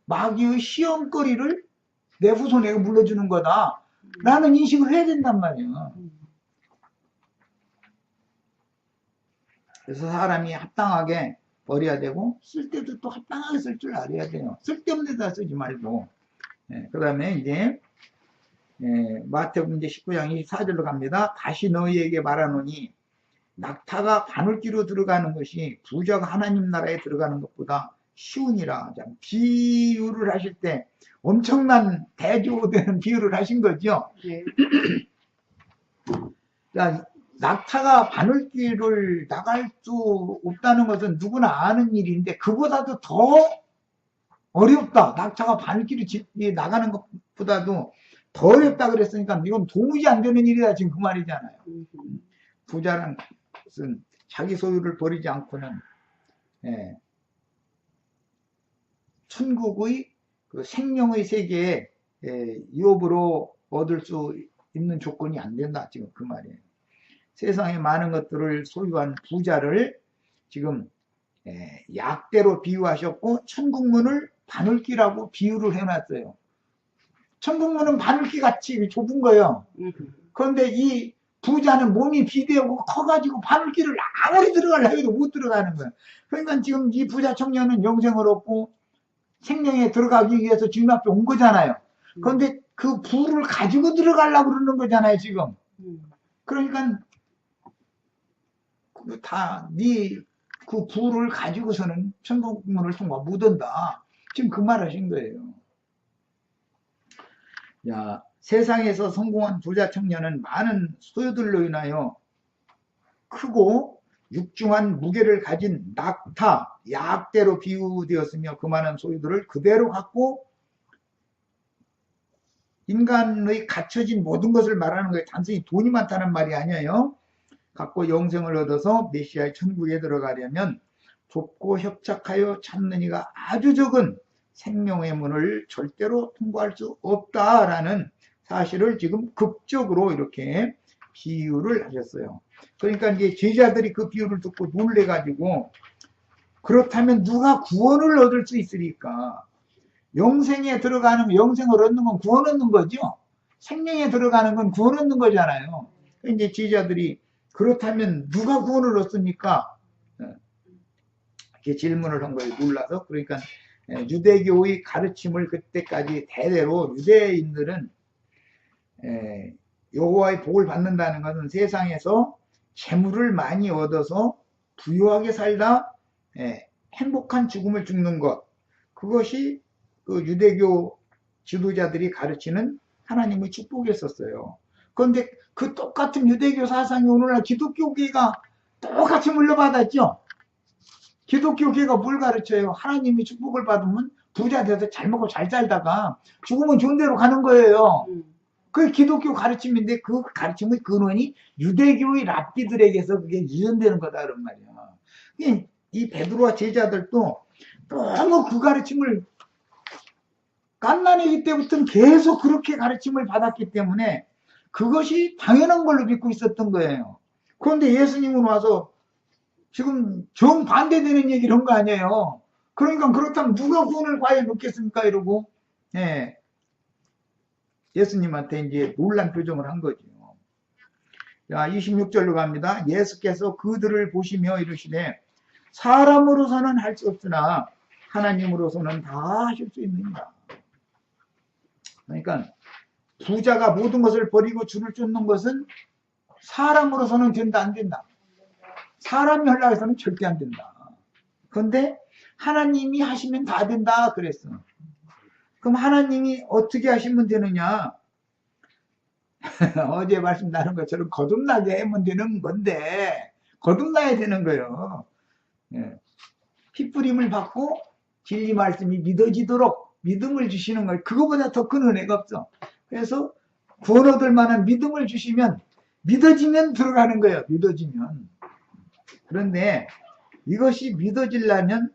마귀의 시험거리를 내 후손에게 물려주는 거다 라는 인식을 해야 된단 말이야. 그래서 사람이 합당하게 버려야 되고 쓸 때도 또 합당하게 쓸 줄 알아야 돼요. 쓸데없는 데다 쓰지 말고. 그 다음에 이제 마태복음 19장 24절로 갑니다. 다시 너희에게 말하노니 낙타가 바늘귀로 들어가는 것이 부자가 하나님 나라에 들어가는 것보다 쉬우니라. 비유를 하실 때 엄청난 대조되는 비유를 하신 거죠. 네. 그러니까 낙타가 바늘귀를 나갈 수 없다는 것은 누구나 아는 일인데 그보다도 더 어렵다. 낙타가 바늘귀를 나가는 것보다도 더 어렵다 그랬으니까 이건 도무지 안 되는 일이다 지금 그 말이잖아요. 부자란 것은 자기 소유를 버리지 않고는 천국의 그 생명의 세계에 유업으로 얻을 수 있는 조건이 안 된다 지금 그 말이에요. 세상에 많은 것들을 소유한 부자를 지금 약대로 비유하셨고 천국문을 바늘귀라고 비유를 해놨어요. 천국문은 바늘기 같이 좁은 거예요. 그런데 이 부자는 몸이 비대하고 커가지고 바늘길을 아무리 들어가려고 해도 못 들어가는 거예요. 그러니까 지금 이 부자 청년은 영생을 얻고 생명에 들어가기 위해서 주님 앞에 온 거잖아요. 그런데 그 부를 가지고 들어가려고 그러는 거잖아요, 지금. 그러니까 그 부를 가지고서는 천국문을 통과 못 온다. 지금 그 말 하신 거예요. 야, 세상에서 성공한 부자 청년은 많은 소유들로 인하여 크고 육중한 무게를 가진 낙타, 약대로 비유되었으며 그 많은 소유들을 그대로 갖고 인간의 갖춰진 모든 것을 말하는 거예요. 단순히 돈이 많다는 말이 아니에요. 갖고 영생을 얻어서 메시아의 천국에 들어가려면 좁고 협착하여 찾는 이가 아주 적은 생명의 문을 절대로 통과할 수 없다라는 사실을 지금 극적으로 이렇게 비유를 하셨어요. 그러니까 이제 제자들이 그 비유를 듣고 놀래가지고 그렇다면 누가 구원을 얻을 수 있으리까? 영생에 들어가는, 영생을 얻는 건 구원 얻는 거죠. 생명에 들어가는 건 구원 얻는 거잖아요. 이제 제자들이 그렇다면 누가 구원을 얻습니까? 이렇게 질문을 한 거예요. 놀라서. 그러니까 유대교의 가르침을 그때까지 대대로 유대인들은 여호와의 복을 받는다는 것은 세상에서 재물을 많이 얻어서 부유하게 살다 행복한 죽음을 죽는 것, 그것이 그 유대교 지도자들이 가르치는 하나님의 축복이었었어요. 그런데 그 똑같은 유대교 사상이 오늘날 기독교계가 똑같이 물려받았죠. 기독교계가 뭘 가르쳐요? 하나님이 축복을 받으면 부자 돼서 잘 먹고 잘 살다가 죽으면 좋은 데로 가는 거예요. 그게 기독교 가르침인데 그 가르침의 근원이 유대교의 랍비들에게서 그게 유전되는 거다 그런 말이야. 이 베드로와 제자들도 너무 그 가르침을 갓난아기 때부터는 계속 그렇게 가르침을 받았기 때문에 그것이 당연한 걸로 믿고 있었던 거예요. 그런데 예수님은 와서 지금 정반대되는 얘기를 한 거 아니에요. 그러니까 그렇다면 누가 구원을 과연 얻겠습니까? 이러고 예수님한테 이제 놀란 표정을 한 거죠. 자, 26절로 갑니다. 예수께서 그들을 보시며 이르시되 사람으로서는 할 수 없으나 하나님으로서는 다 하실 수 있느니라. 그러니까 부자가 모든 것을 버리고 주를 쫓는 것은 사람으로서는 된다 안 된다? 사람이 하려고 해서는 절대 안 된다. 그런데 하나님이 하시면 다 된다 그랬어. 그럼 하나님이 어떻게 하시면 되느냐? 어제 말씀 나눈 것처럼 거듭나게 하면 되는 건데 거듭나야 되는 거예요. 피 뿌림을 받고 진리 말씀이 믿어지도록 믿음을 주시는 거예요. 그거보다 더 큰 은혜가 없어. 그래서 구원 얻을 만한 믿음을 주시면 믿어지면 들어가는 거예요. 믿어지면. 그런데 이것이 믿어지려면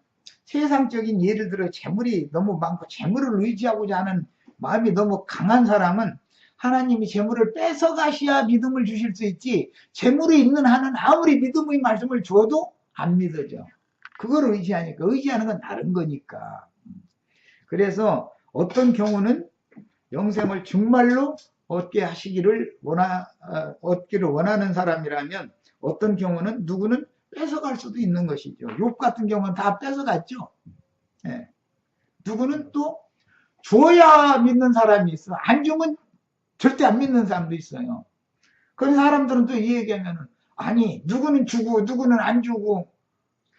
세상적인, 예를 들어 재물이 너무 많고 재물을 의지하고자 하는 마음이 너무 강한 사람은 하나님이 재물을 뺏어가셔야 믿음을 주실 수 있지, 재물이 있는 한은 아무리 믿음의 말씀을 주어도 안 믿어져. 그걸 의지하니까. 의지하는 건 다른 거니까. 그래서 어떤 경우는 영생을 정말로 얻기를 원하는 사람이라면 어떤 경우는 누구는 뺏어갈 수도 있는 것이죠. 욥 같은 경우는 다 뺏어갔죠. 누구는 또 줘야 믿는 사람이 있어. 안 주면 절대 안 믿는 사람도 있어요. 그런 사람들은 또 이 얘기하면은, 아니 누구는 주고 누구는 안 주고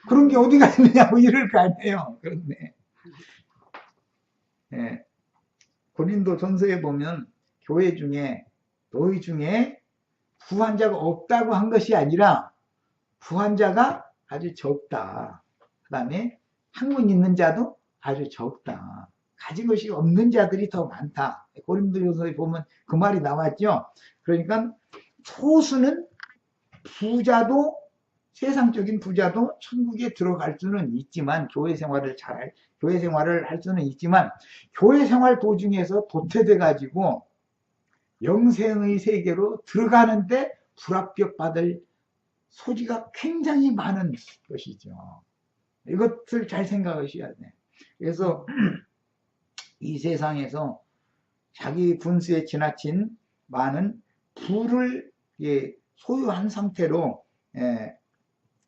그런 게 어디가 있느냐고 이럴 거 아니에요. 그런데 고린도 전서에 보면 교회 중에, 너희 중에 부한자가 없다고 한 것이 아니라 부한자가 아주 적다. 그 다음에 학문 있는 자도 아주 적다. 가진 것이 없는 자들이 더 많다. 고린도전서에 보면 그 말이 나왔죠. 그러니까 소수는 부자도, 세상적인 부자도 천국에 들어갈 수는 있지만, 교회 생활을 할 수는 있지만, 교회 생활 도중에서 도태돼 가지고 영생의 세계로 들어가는데 불합격 받을 소지가 굉장히 많은 것이죠. 이것을 잘 생각하셔야 돼. 그래서 이 세상에서 자기 분수에 지나친 많은 부를 소유한 상태로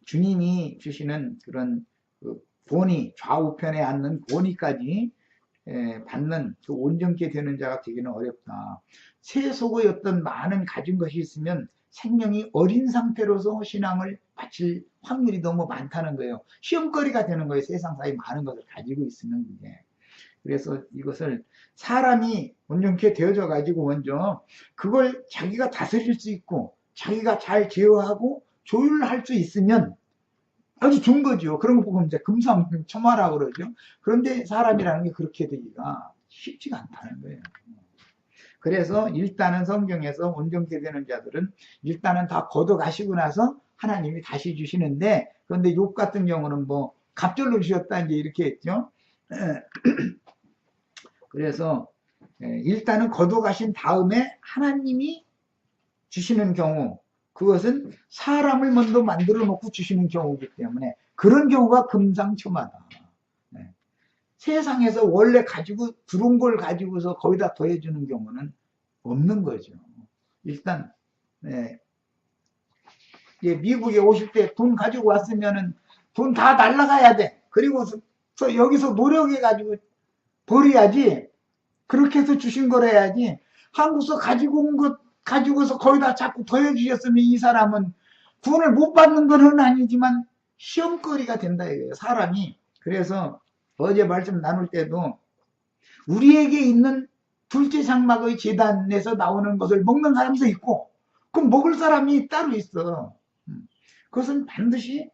주님이 주시는 그런 본의, 좌우편에 앉는 본의까지 받는 그 온전케 되는 자가 되기는 어렵다. 새 속의 어떤 많은 가진 것이 있으면 생명이 어린 상태로서 신앙을 바칠 확률이 너무 많다는 거예요. 시험거리가 되는 거예요. 세상 사이 많은 것을 가지고 있으면 그게. 그래서 이것을 사람이 온전케 되어져 가지고 먼저 그걸 자기가 다스릴 수 있고 자기가 잘 제어하고 조율할 수 있으면 아주 좋은 거죠. 그런 거 보면 이제 금상첨화라고 그러죠. 그런데 사람이라는 게 그렇게 되기가 쉽지가 않다는 거예요. 그래서 일단은 성경에서 온전케 되는 자들은 일단은 다 걷어가시고 나서 하나님이 다시 주시는데, 그런데 욥 같은 경우는 뭐 갑절로 주셨다 이제 이렇게 했죠. 그래서 일단은 걷어가신 다음에 하나님이 주시는 경우, 그것은 사람을 먼저 만들어 놓고 주시는 경우이기 때문에 그런 경우가 금상첨화다. 세상에서 원래 가지고 들어온 걸 가지고서 거기다 더해주는 경우는 없는 거죠. 일단 미국에 오실 때 돈 가지고 왔으면은 돈 다 날라가야 돼. 그리고 여기서 노력해 가지고 버려야지. 그렇게 해서 주신 거래야지. 한국서 가지고 온 것 가지고서 거기다 자꾸 더해주셨으면 이 사람은 구원을 못 받는 건 아니지만 시험거리가 된다 이거예요. 사람이. 그래서 어제 말씀 나눌 때도 우리에게 있는 둘째 장막의 제단에서 나오는 것을 먹는 사람도 있고, 그럼 먹을 사람이 따로 있어. 그것은 반드시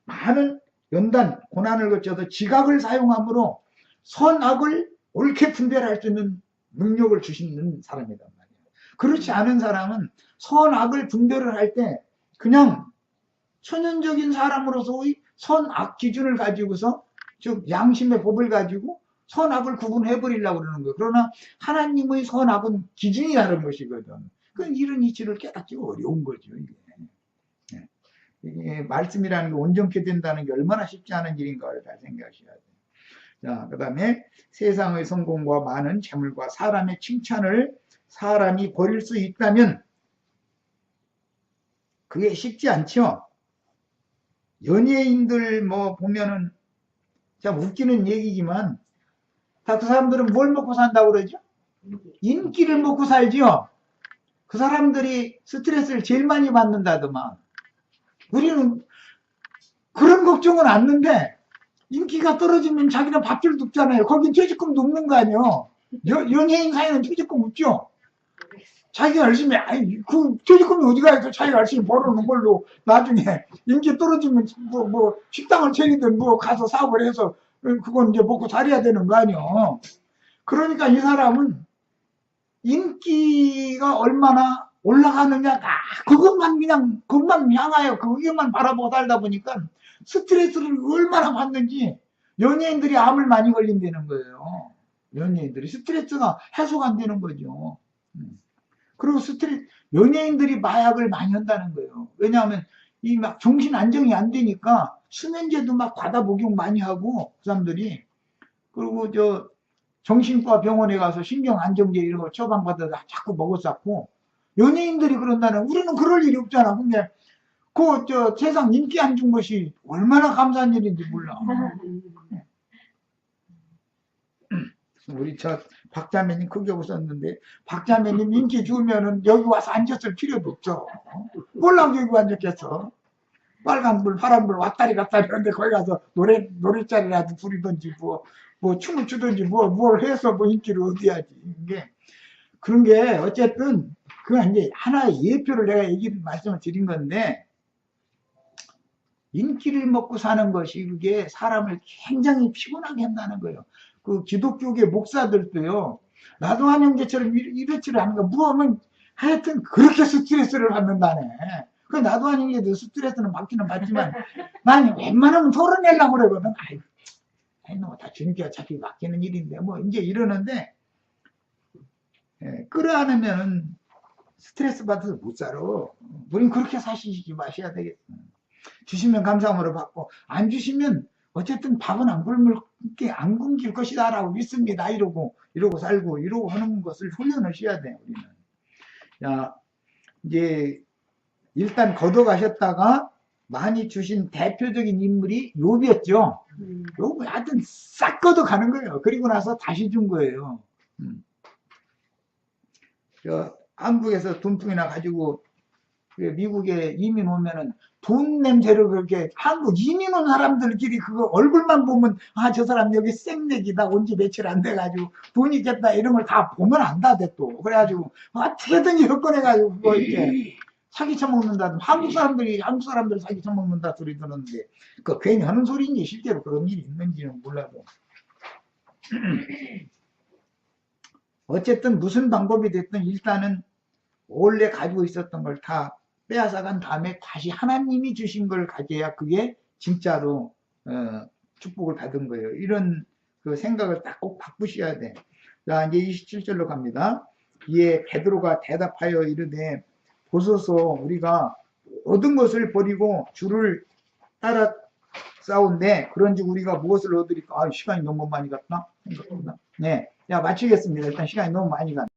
많은 연단, 고난을 거쳐서 지각을 사용함으로 선악을 옳게 분별할 수 있는 능력을 주시는 사람이란 말이에요. 그렇지 않은 사람은 선악을 분별을 할 때 그냥 천연적인 사람으로서의 선악 기준을 가지고서, 즉 양심의 법을 가지고 선악을 구분해 버리려고 그러는 거예요. 그러나 하나님의 선악은 기준이 다른 것이거든. 이런 이치를 깨닫기가 어려운 거죠. 이게 말씀이라는 게 온전케 된다는 게 얼마나 쉽지 않은 일인가를 잘 생각하셔야 돼요. 자, 그 다음에 세상의 성공과 많은 재물과 사람의 칭찬을 사람이 버릴 수 있다면 그게 쉽지 않죠. 연예인들 뭐 보면은 참 웃기는 얘기지만 다 그 사람들은 뭘 먹고 산다고 그러죠? 인기를 먹고 살죠. 그 사람들이 스트레스를 제일 많이 받는다더만. 우리는 그런 걱정은 않는데 인기가 떨어지면 자기는 밥줄 눕잖아요. 거긴 퇴직금도 없는 거 아니에요. 연예인 사이는 퇴직금 없죠. 자기가 열심히, 그 퇴직금이 어디 가서 자기가 열심히 벌어놓은 걸로 나중에 인기 떨어지면 뭐 식당을 차리든 뭐 가서 사업을 해서 그건 이제 먹고 살아야 되는 거 아니에요. 그러니까 이 사람은 인기가 얼마나 올라가느냐, 그것만 향하여 그것만 바라보고 살다 보니까 스트레스를 얼마나 받는지 연예인들이 암을 많이 걸린다는 거예요. 연예인들이 스트레스가 해소가 안 되는 거죠. 그리고 연예인들이 마약을 많이 한다는 거예요. 왜냐하면 이 막 정신 안정이 안 되니까 수면제도 막 과다 복용 많이 하고 그 사람들이. 그리고 정신과 병원에 가서 신경안정제 이런 거 처방받아서 자꾸 먹었었고, 연예인들이 그런다는, 우리는 그럴 일이 없잖아. 근데 세상 인기 안 준 것이 얼마나 감사한 일인지 몰라. 우리 박자매님 크게 웃었는데, 박자매님 인기 주면은 여기 와서 앉았을 필요도 없죠. 몰라고 여기 앉았겠어. 빨간불, 파란불 왔다리 갔다리 하는데 거기 가서 노래자리라도 부리든지 뭐 춤을 추든지 뭘 해서 뭐 인기를 얻어야지. 그런 게 어쨌든 그건 이제 하나의 예표를 내가 말씀을 드린 건데, 인기를 먹고 사는 것이 그게 사람을 굉장히 피곤하게 한다는 거예요. 그 기독교계 목사들도요, 나도한 형제처럼 이렇지를 않은 거, 무하면 하여튼 그렇게 스트레스를 받는다네. 그 나도한 형제도 스트레스는 받기는 받지만, 난 웬만하면 털어내려고 그러거든. 다 주님께 어차피 맡기는 일인데, 뭐, 이제 이러는데, 끌어안으면 스트레스 받아서 못 살아. 우린 그렇게 사시지 마셔야 되겠어. 주시면 감사함으로 받고, 안 주시면 어쨌든 밥은 안 굶길 것이다라고 믿습니다. 이러고 살고, 이러고 하는 것을 훈련을 해야 돼요, 우리는. 자, 이제, 일단 걷어가셨다가 많이 주신 대표적인 인물이 욥이었죠. 욥은 하여튼 싹 걷어가는 거예요. 그리고 나서 다시 준 거예요. 한국에서 돈통이나 가지고 미국에 이민 오면은 돈 냄새를 그렇게 한국 이민 온 사람들끼리 그거 얼굴만 보면 아 저 사람 여기 생내기다 온 지 며칠 안 돼가지고 돈 있겠다 이런 걸 다 보면 안다 돼 또. 그래가지고 어떻게든지 접근해가지고 그거 이렇게 사기 쳐먹는다. 한국 사람들 사기 쳐먹는다 소리 듣는데 그 괜히 하는 소리인지 실제로 그런 일이 있는지는 몰라도 어쨌든 무슨 방법이 됐든 일단은 원래 가지고 있었던 걸 다 빼앗아간 다음에 다시 하나님이 주신 걸 가져야 그게 진짜로 축복을 받은 거예요. 이런 그 생각을 딱 꼭 바꾸셔야 돼. 자, 이제 27절로 갑니다. 이에 베드로가 대답하여 이르되 보소서 우리가 얻은 것을 버리고 주를 따라 싸운데 그런즉 우리가 무엇을 얻으리까? 아, 시간이 너무 많이 갔나? 생각보다. 네, 자 마치겠습니다. 일단 시간이 너무 많이 갔네.